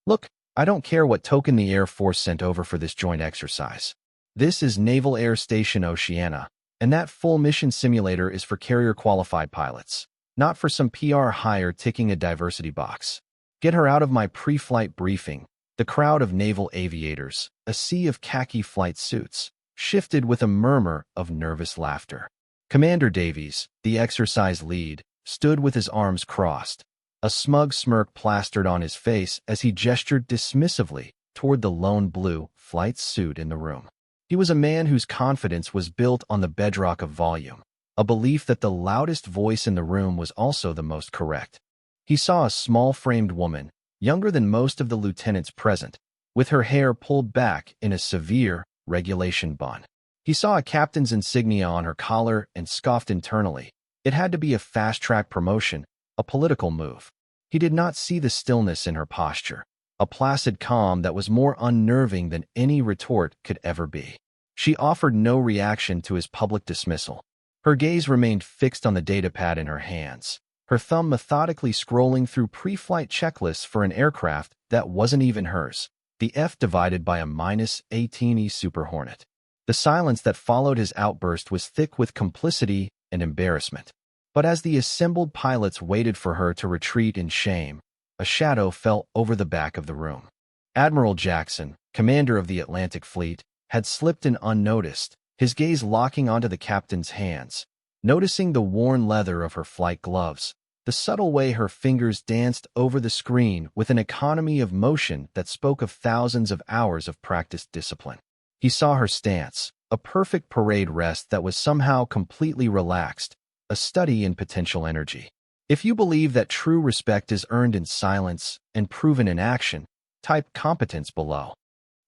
Look, I don't care what token the Air Force sent over for this joint exercise. This is Naval Air Station Oceana, and that full mission simulator is for carrier-qualified pilots, not for some PR hire ticking a diversity box. Get her out of my pre-flight briefing. The crowd of naval aviators, a sea of khaki flight suits, shifted with a murmur of nervous laughter. Commander Davies, the exercise lead, stood with his arms crossed, a smug smirk plastered on his face as he gestured dismissively toward the lone blue flight suit in the room. He was a man whose confidence was built on the bedrock of volume, a belief that the loudest voice in the room was also the most correct. He saw a small-framed woman, younger than most of the lieutenants present, with her hair pulled back in a severe regulation bun. He saw a captain's insignia on her collar and scoffed internally. It had to be a fast-track promotion, a political move. He did not see the stillness in her posture, a placid calm that was more unnerving than any retort could ever be. She offered no reaction to his public dismissal. Her gaze remained fixed on the datapad in her hands, her thumb methodically scrolling through pre-flight checklists for an aircraft that wasn't even hers, the F divided by a -18E Super Hornet. The silence that followed his outburst was thick with complicity and embarrassment. But as the assembled pilots waited for her to retreat in shame, a shadow fell over the back of the room. Admiral Jackson, commander of the Atlantic Fleet, had slipped in unnoticed, his gaze locking onto the captain's hands, noticing the worn leather of her flight gloves, the subtle way her fingers danced over the screen with an economy of motion that spoke of thousands of hours of practiced discipline. He saw her stance, a perfect parade rest that was somehow completely relaxed, a study in potential energy. If you believe that true respect is earned in silence and proven in action, type competence below.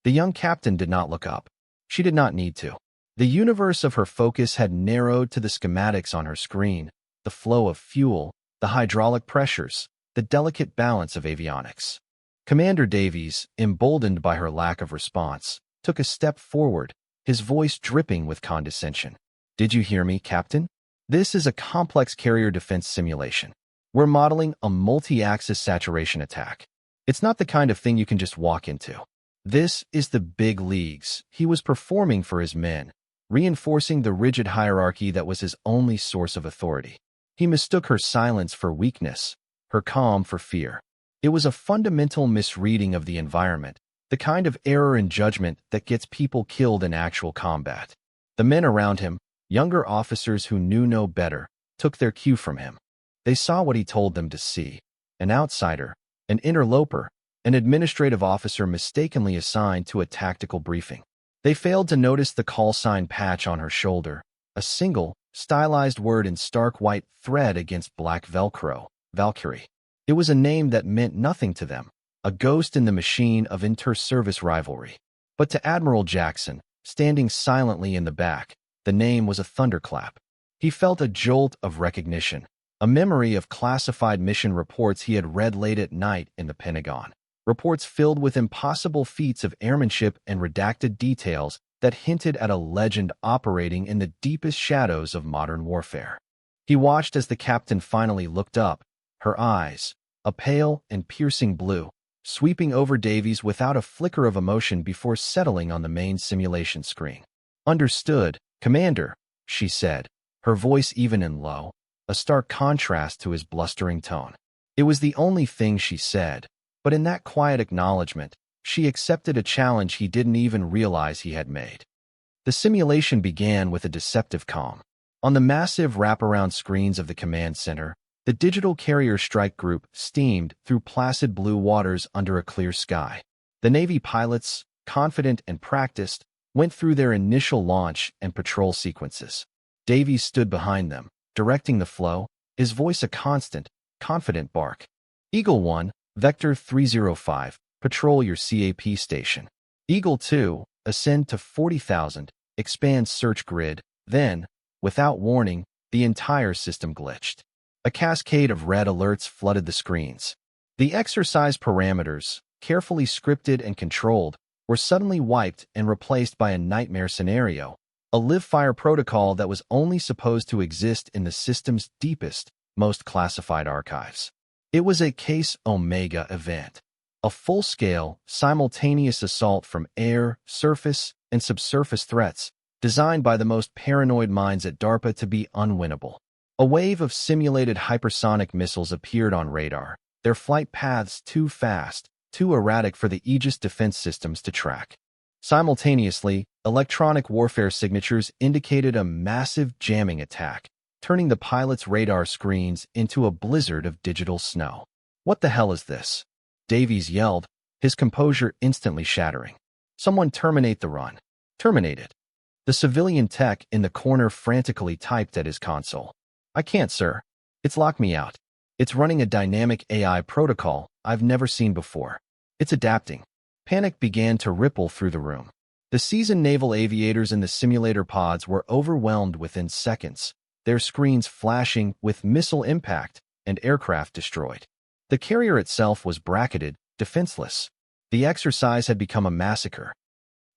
The young captain did not look up. She did not need to. The universe of her focus had narrowed to the schematics on her screen, the flow of fuel, the hydraulic pressures, the delicate balance of avionics. Commander Davies, emboldened by her lack of response, took a step forward, his voice dripping with condescension. "Did you hear me, Captain? This is a complex carrier defense simulation. We're modeling a multi-axis saturation attack. It's not the kind of thing you can just walk into. This is the big leagues." He was performing for his men, reinforcing the rigid hierarchy that was his only source of authority. He mistook her silence for weakness, her calm for fear. It was a fundamental misreading of the environment, the kind of error in judgment that gets people killed in actual combat. The men around him, younger officers who knew no better, took their cue from him. They saw what he told them to see: an outsider, an interloper, an administrative officer mistakenly assigned to a tactical briefing. They failed to notice the call sign patch on her shoulder, a single, stylized word in stark white thread against black Velcro, Valkyrie. It was a name that meant nothing to them, a ghost in the machine of inter-service rivalry. But to Admiral Jackson, standing silently in the back, the name was a thunderclap. He felt a jolt of recognition, a memory of classified mission reports he had read late at night in the Pentagon. Reports filled with impossible feats of airmanship and redacted details that hinted at a legend operating in the deepest shadows of modern warfare. He watched as the captain finally looked up, her eyes, a pale and piercing blue, sweeping over Davies without a flicker of emotion before settling on the main simulation screen. "Understood, Commander," she said, her voice even and low, a stark contrast to his blustering tone. It was the only thing she said, but in that quiet acknowledgement, she accepted a challenge he didn't even realize he had made. The simulation began with a deceptive calm. On the massive wraparound screens of the command center, the digital carrier strike group steamed through placid blue waters under a clear sky. The Navy pilots, confident and practiced, went through their initial launch and patrol sequences. Davies stood behind them, directing the flow, his voice a constant, confident bark. "Eagle 1, Vector 305, patrol your CAP station. Eagle 2, ascend to 40,000, expand search grid." Then, without warning, the entire system glitched. A cascade of red alerts flooded the screens. The exercise parameters, carefully scripted and controlled, were suddenly wiped and replaced by a nightmare scenario, a live-fire protocol that was only supposed to exist in the system's deepest, most classified archives. It was a Case Omega event, A full-scale, simultaneous assault from air, surface, and subsurface threats, designed by the most paranoid minds at DARPA to be unwinnable. A wave of simulated hypersonic missiles appeared on radar, their flight paths too fast, too erratic for the Aegis defense systems to track. Simultaneously, electronic warfare signatures indicated a massive jamming attack, turning the pilot's radar screens into a blizzard of digital snow. "What the hell is this?" Davies yelled, his composure instantly shattering. "Someone terminate the run. Terminate it." The civilian tech in the corner frantically typed at his console. "I can't, sir. It's locked me out. It's running a dynamic AI protocol I've never seen before. It's adapting." Panic began to ripple through the room. The seasoned naval aviators in the simulator pods were overwhelmed within seconds, their screens flashing with missile impact and aircraft destroyed. The carrier itself was bracketed, defenseless. The exercise had become a massacre.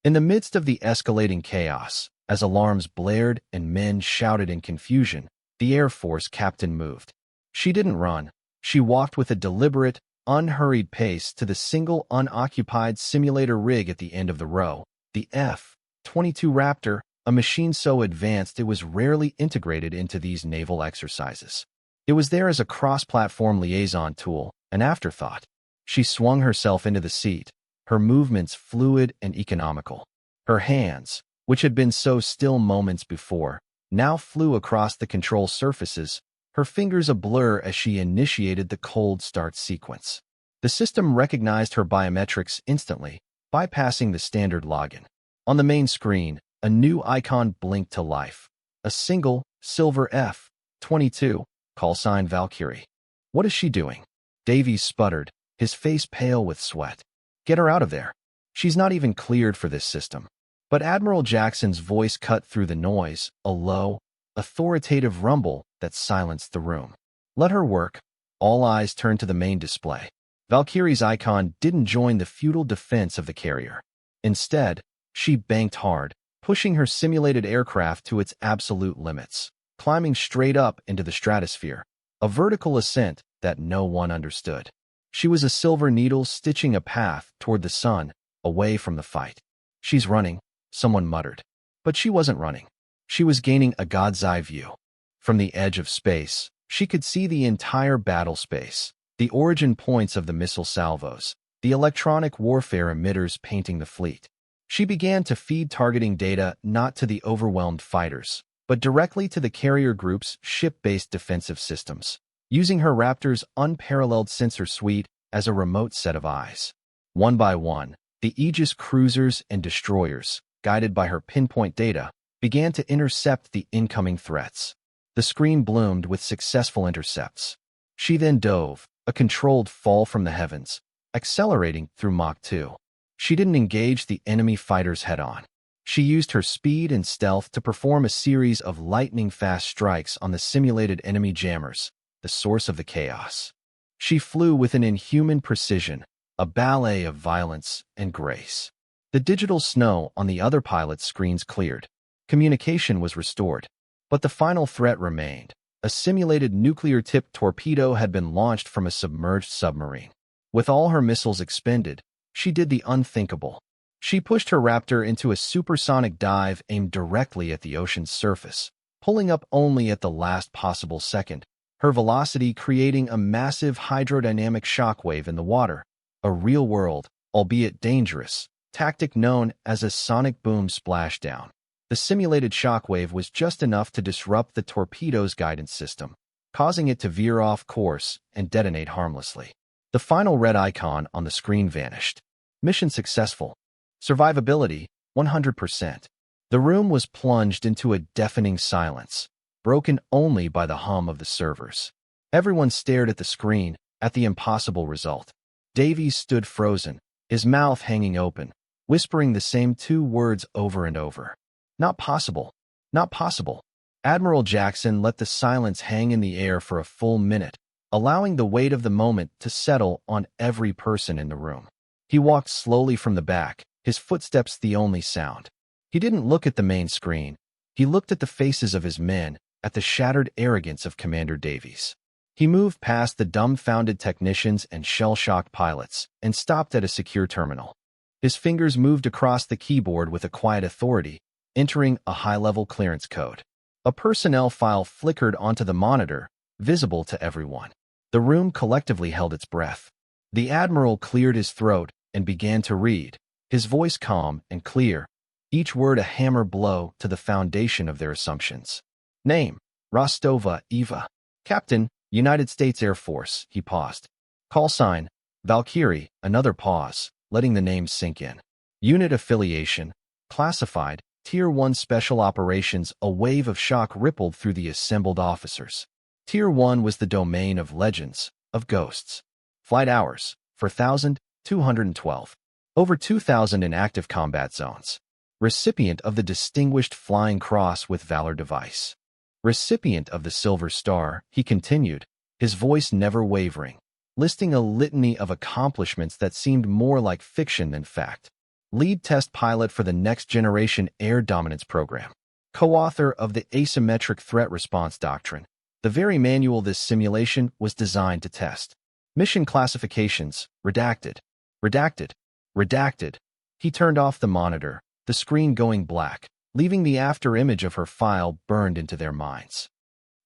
In the midst of the escalating chaos, as alarms blared and men shouted in confusion, the Air Force captain moved. She didn't run. She walked with a deliberate, unhurried pace to the single unoccupied simulator rig at the end of the row, the F-22 Raptor, a machine so advanced it was rarely integrated into these naval exercises. It was there as a cross-platform liaison tool, an afterthought. She swung herself into the seat, her movements fluid and economical. Her hands, which had been so still moments before, now flew across the control surfaces, her fingers a blur as she initiated the cold start sequence. The system recognized her biometrics instantly, bypassing the standard login. On the main screen, a new icon blinked to life. A single, silver F-22, callsign Valkyrie. "What is she doing?" Davies sputtered, his face pale with sweat. "Get her out of there. She's not even cleared for this system." But Admiral Jackson's voice cut through the noise, a low, authoritative rumble that silenced the room. "Let her work." All eyes turned to the main display. Valkyrie's icon didn't join the futile defense of the carrier. Instead, she banked hard, pushing her simulated aircraft to its absolute limits, climbing straight up into the stratosphere, a vertical ascent that no one understood. She was a silver needle stitching a path toward the sun, away from the fight. "She's running," someone muttered. But she wasn't running. She was gaining a god's eye view. From the edge of space, she could see the entire battle space, the origin points of the missile salvos, the electronic warfare emitters painting the fleet. She began to feed targeting data not to the overwhelmed fighters, but directly to the carrier group's ship-based defensive systems, using her Raptor's unparalleled sensor suite as a remote set of eyes. One by one, the Aegis cruisers and destroyers, guided by her pinpoint data, began to intercept the incoming threats. The screen bloomed with successful intercepts. She then dove, a controlled fall from the heavens, accelerating through Mach 2. She didn't engage the enemy fighters head-on. She used her speed and stealth to perform a series of lightning-fast strikes on the simulated enemy jammers, the source of the chaos. She flew with an inhuman precision, a ballet of violence and grace. The digital snow on the other pilot's screens cleared. Communication was restored. But the final threat remained. A simulated nuclear-tipped torpedo had been launched from a submerged submarine. With all her missiles expended, she did the unthinkable. She pushed her Raptor into a supersonic dive aimed directly at the ocean's surface, pulling up only at the last possible second, her velocity creating a massive hydrodynamic shockwave in the water, a real-world, albeit dangerous, tactic known as a sonic boom splashdown. The simulated shockwave was just enough to disrupt the torpedo's guidance system, causing it to veer off course and detonate harmlessly. The final red icon on the screen vanished. Mission successful. Survivability, 100%. The room was plunged into a deafening silence, broken only by the hum of the servers. Everyone stared at the screen, at the impossible result. Davies stood frozen, his mouth hanging open, whispering the same two words over and over. "Not possible. Not possible." Admiral Jackson let the silence hang in the air for a full minute, allowing the weight of the moment to settle on every person in the room. He walked slowly from the back, his footsteps the only sound. He didn't look at the main screen. He looked at the faces of his men, at the shattered arrogance of Commander Davies. He moved past the dumbfounded technicians and shell-shocked pilots and stopped at a secure terminal. His fingers moved across the keyboard with a quiet authority, entering a high-level clearance code. A personnel file flickered onto the monitor, visible to everyone. The room collectively held its breath. The Admiral cleared his throat and began to read, his voice calm and clear, each word a hammer blow to the foundation of their assumptions. Name: Rostova Eva. Captain, United States Air Force. He paused. Call sign: Valkyrie. Another pause, letting the name sink in. Unit affiliation: classified, Tier 1 Special Operations. A wave of shock rippled through the assembled officers. Tier 1 was the domain of legends, of ghosts. Flight hours: 4,212. Over 2,000 in active combat zones. Recipient of the Distinguished Flying Cross with Valor device. Recipient of the Silver Star, he continued, his voice never wavering, listing a litany of accomplishments that seemed more like fiction than fact. Lead test pilot for the Next Generation Air Dominance Program. Co-author of the Asymmetric Threat Response Doctrine, the very manual this simulation was designed to test. Mission classifications: redacted, redacted, redacted. He turned off the monitor, the screen going black, leaving the afterimage of her file burned into their minds.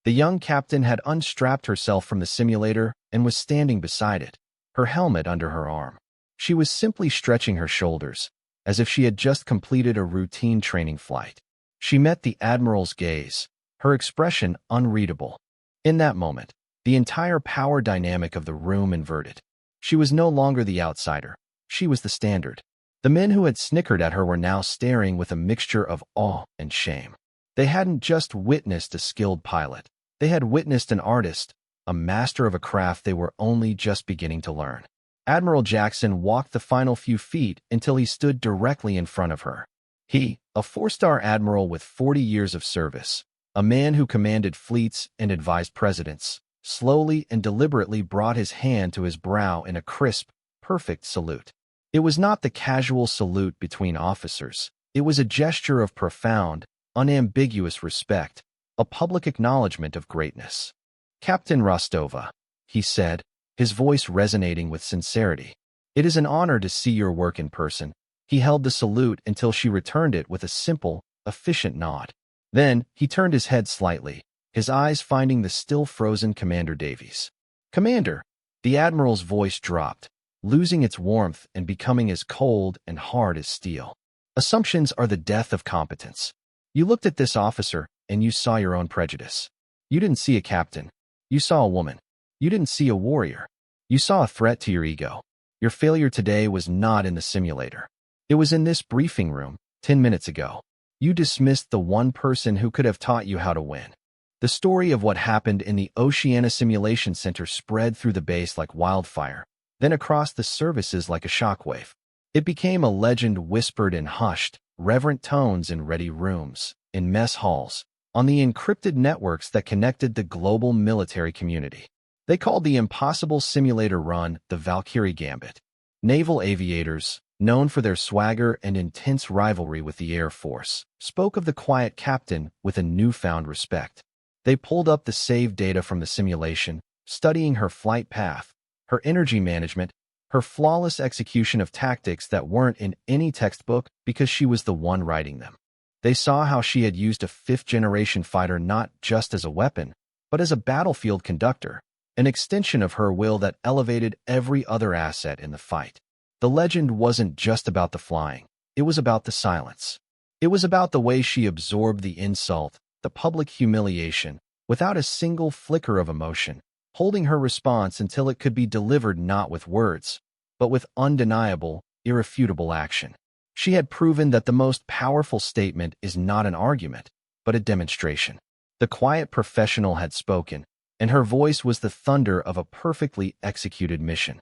The young captain had unstrapped herself from the simulator and was standing beside it, her helmet under her arm. She was simply stretching her shoulders, as if she had just completed a routine training flight. She met the Admiral's gaze, her expression unreadable. In that moment, the entire power dynamic of the room inverted. She was no longer the outsider. She was the standard. The men who had snickered at her were now staring with a mixture of awe and shame. They hadn't just witnessed a skilled pilot. They had witnessed an artist, a master of a craft they were only just beginning to learn. Admiral Jackson walked the final few feet until he stood directly in front of her. He, a 4-star admiral with 40 years of service, a man who commanded fleets and advised presidents, slowly and deliberately brought his hand to his brow in a crisp, perfect salute. It was not the casual salute between officers. It was a gesture of profound, unambiguous respect, a public acknowledgement of greatness. Captain Rostova, he said, his voice resonating with sincerity. It is an honor to see your work in person. He held the salute until she returned it with a simple, efficient nod. Then, he turned his head slightly, his eyes finding the still-frozen Commander Davies. Commander! The Admiral's voice dropped, losing its warmth and becoming as cold and hard as steel. Assumptions are the death of competence. You looked at this officer, and you saw your own prejudice. You didn't see a captain. You saw a woman. You didn't see a warrior. You saw a threat to your ego. Your failure today was not in the simulator. It was in this briefing room, 10 minutes ago. You dismissed the one person who could have taught you how to win. The story of what happened in the Oceana Simulation Center spread through the base like wildfire, then across the services like a shockwave. It became a legend whispered in hushed, reverent tones in ready rooms, in mess halls, on the encrypted networks that connected the global military community. They called the impossible simulator run the Valkyrie Gambit. Naval aviators, known for their swagger and intense rivalry with the Air Force, spoke of the quiet captain with a newfound respect. They pulled up the saved data from the simulation, studying her flight path, her energy management, her flawless execution of tactics that weren't in any textbook because she was the one writing them. They saw how she had used a 5th-generation fighter not just as a weapon, but as a battlefield conductor, an extension of her will that elevated every other asset in the fight. The legend wasn't just about the flying. It was about the silence. It was about the way she absorbed the insult, the public humiliation, without a single flicker of emotion, holding her response until it could be delivered not with words, but with undeniable, irrefutable action. She had proven that the most powerful statement is not an argument, but a demonstration. The quiet professional had spoken, and her voice was the thunder of a perfectly executed mission.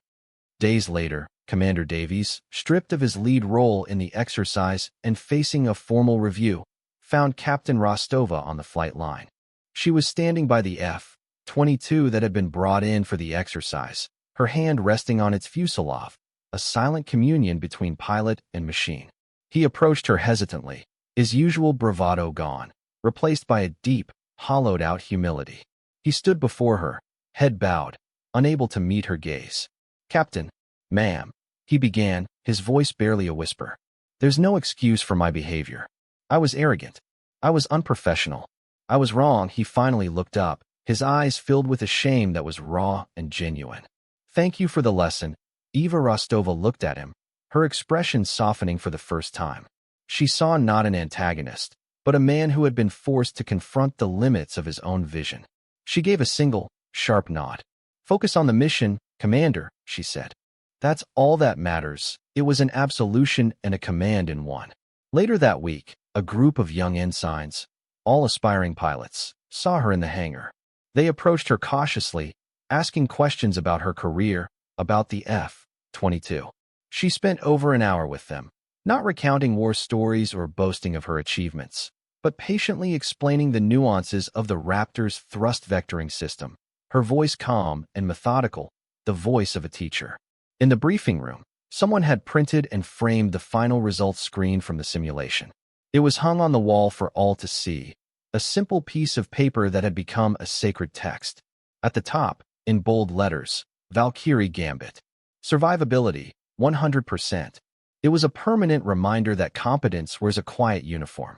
Days later, Commander Davies, stripped of his lead role in the exercise and facing a formal review, found Captain Rostova on the flight line. She was standing by the F-22 that had been brought in for the exercise, her hand resting on its fuselage, a silent communion between pilot and machine. He approached her hesitantly, his usual bravado gone, replaced by a deep, hollowed-out humility. He stood before her, head bowed, unable to meet her gaze. "Captain, ma'am," he began, his voice barely a whisper. "There's no excuse for my behavior. I was arrogant. I was unprofessional. I was wrong." He finally looked up, his eyes filled with a shame that was raw and genuine. "Thank you for the lesson." Eva Rostova looked at him, her expression softening for the first time. She saw not an antagonist, but a man who had been forced to confront the limits of his own vision. She gave a single, sharp nod. "Focus on the mission, Commander," she said. "That's all that matters." It was an absolution and a command in one. Later that week, a group of young ensigns, all aspiring pilots, saw her in the hangar. They approached her cautiously, asking questions about her career, about the F-22. She spent over an hour with them, not recounting war stories or boasting of her achievements, but patiently explaining the nuances of the Raptor's thrust vectoring system, her voice calm and methodical, the voice of a teacher. In the briefing room, someone had printed and framed the final results screen from the simulation. It was hung on the wall for all to see, a simple piece of paper that had become a sacred text. At the top, in bold letters, Valkyrie Gambit. Survivability, 100%. It was a permanent reminder that competence wears a quiet uniform.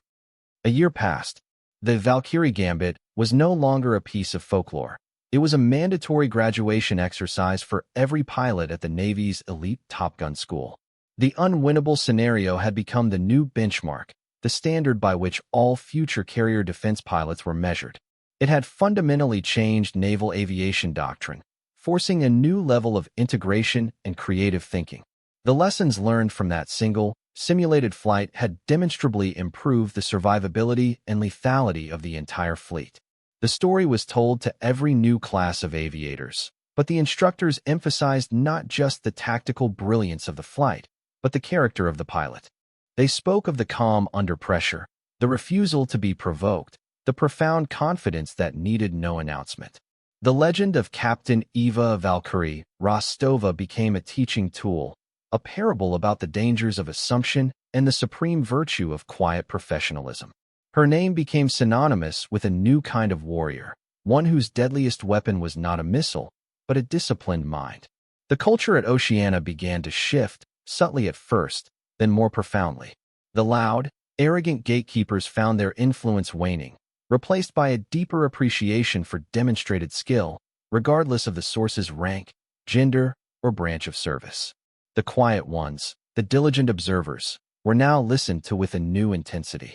A year passed. The Valkyrie Gambit was no longer a piece of folklore. It was a mandatory graduation exercise for every pilot at the Navy's elite Top Gun school. The unwinnable scenario had become the new benchmark, the standard by which all future carrier defense pilots were measured. It had fundamentally changed naval aviation doctrine, forcing a new level of integration and creative thinking. The lessons learned from that single, simulated flight had demonstrably improved the survivability and lethality of the entire fleet. The story was told to every new class of aviators, but the instructors emphasized not just the tactical brilliance of the flight, but the character of the pilot. They spoke of the calm under pressure, the refusal to be provoked, the profound confidence that needed no announcement. The legend of Captain Eva Valkyrie Rostova became a teaching tool, a parable about the dangers of assumption and the supreme virtue of quiet professionalism. Her name became synonymous with a new kind of warrior, one whose deadliest weapon was not a missile, but a disciplined mind. The culture at Oceana began to shift, subtly at first, then more profoundly. The loud, arrogant gatekeepers found their influence waning, replaced by a deeper appreciation for demonstrated skill, regardless of the source's rank, gender, or branch of service. The quiet ones, the diligent observers, were now listened to with a new intensity.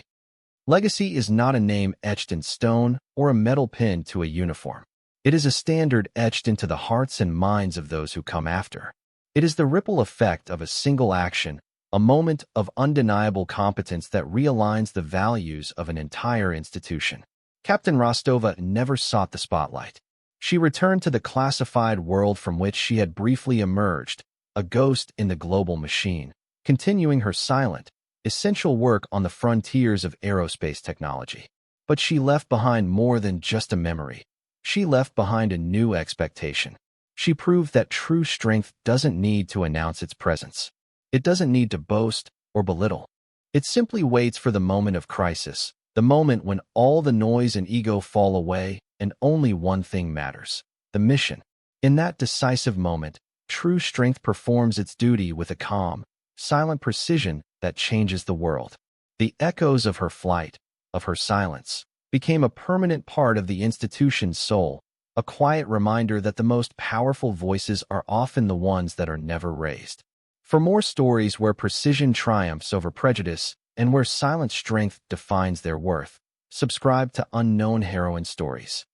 Legacy is not a name etched in stone or a metal pinned to a uniform. It is a standard etched into the hearts and minds of those who come after. It is the ripple effect of a single action, a moment of undeniable competence that realigns the values of an entire institution. Captain Rostova never sought the spotlight. She returned to the classified world from which she had briefly emerged, a ghost in the global machine, continuing her silent, essential work on the frontiers of aerospace technology. But she left behind more than just a memory. She left behind a new expectation. She proved that true strength doesn't need to announce its presence. It doesn't need to boast or belittle. It simply waits for the moment of crisis, the moment when all the noise and ego fall away and only one thing matters: the mission. In that decisive moment, true strength performs its duty with a calm, silent precision that changes the world. The echoes of her flight, of her silence, became a permanent part of the institution's soul, a quiet reminder that the most powerful voices are often the ones that are never raised. For more stories where precision triumphs over prejudice and where silent strength defines their worth, subscribe to Unknown Heroine Stories.